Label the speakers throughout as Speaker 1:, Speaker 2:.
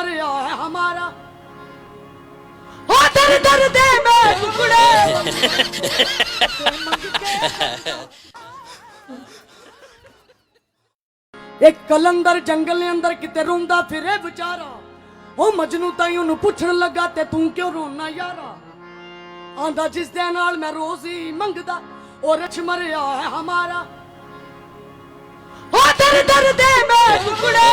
Speaker 1: मरिया है हमारा ओ दर दर दे में टुकड़े एक कलंदर जंगल ने अंदर किते रोंदा फिरे बेचारा ओ मजनू ताई ओनू पुछण लगा ते तू क्यों रोना यारा आंदा जिस दे नाल मैं रोज ही मंगदा और रच मरिया है हमारा ओ दर दर दे में टुकड़े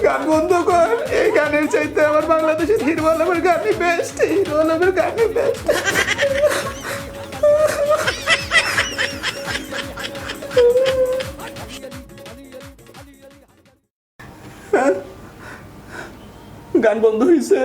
Speaker 2: গান বন্ধ কর এই গানের চাইতে আমার বাংলাদেশের হিরো আলমের গানই বেস্ট হিরো আলমের গানই বেস্ট গান বন্ধ হয়েছে